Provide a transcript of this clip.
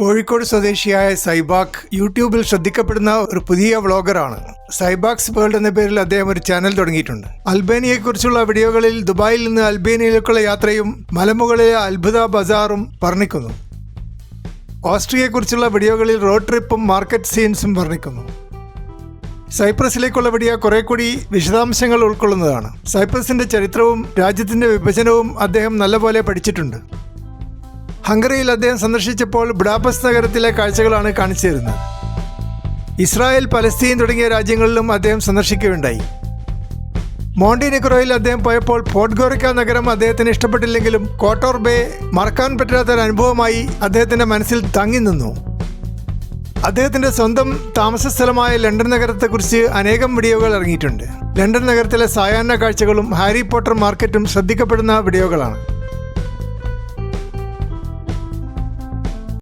കോഴിക്കോട് സ്വദേശിയായ സൈബാക്ക് യൂട്യൂബിൽ ശ്രദ്ധിക്കപ്പെടുന്ന ഒരു പുതിയ വ്ളോഗറാണ്. സൈബാക്സ് വേൾഡ് എന്ന പേരിൽ അദ്ദേഹം ഒരു ചാനൽ തുടങ്ങിയിട്ടുണ്ട്. അൽബേനിയയെക്കുറിച്ചുള്ള വീഡിയോകളിൽ ദുബായിൽ നിന്ന് അൽബേനിയയിലേക്കുള്ള യാത്രയും മലമുകളിലെ അത്ഭുത ബസാറും വർണ്ണിക്കുന്നു. ഓസ്ട്രിയയെക്കുറിച്ചുള്ള വീഡിയോകളിൽ റോഡ് ട്രിപ്പും മാർക്കറ്റ് സീൻസും വർണ്ണിക്കുന്നു. സൈപ്രസിലേക്കുള്ള വീഡിയോ കുറെ കൂടി വിശദാംശങ്ങൾ ഉൾക്കൊള്ളുന്നതാണ്. സൈപ്രസിന്റെ ചരിത്രവും രാജ്യത്തിന്റെ വിഭജനവും അദ്ദേഹം നല്ലപോലെ പഠിച്ചിട്ടുണ്ട്. ഹംഗറിയിൽ അദ്ദേഹം സന്ദർശിച്ചപ്പോൾ ബുഡാപെസ്റ്റ് നഗരത്തിലെ കാഴ്ചകളാണ് കാണിച്ചു തരുന്നത്. ഇസ്രായേൽ, പലസ്തീൻ തുടങ്ങിയ രാജ്യങ്ങളിലും അദ്ദേഹം സന്ദർശിക്കുകയുണ്ടായി. മോണ്ടിനെഗ്രോയിൽ അദ്ദേഹം പോയപ്പോൾ പോഡ്ഗോറിക്ക നഗരം അദ്ദേഹത്തിന് ഇഷ്ടപ്പെട്ടില്ലെങ്കിലും കോട്ടോർ ബേ മറക്കാൻ പറ്റാത്തൊരു അനുഭവമായി അദ്ദേഹത്തിൻ്റെ മനസ്സിൽ തങ്ങി നിന്നു. അദ്ദേഹത്തിൻ്റെ സ്വന്തം താമസ സ്ഥലമായ ലണ്ടൻ നഗരത്തെക്കുറിച്ച് അനേകം വീഡിയോകൾ ഇറങ്ങിയിട്ടുണ്ട്. ലണ്ടൻ നഗരത്തിലെ സായാഹ്ന കാഴ്ചകളും ഹാരി പോട്ടർ മാർക്കറ്റും ശ്രദ്ധിക്കപ്പെടുന്ന വീഡിയോകളാണ്.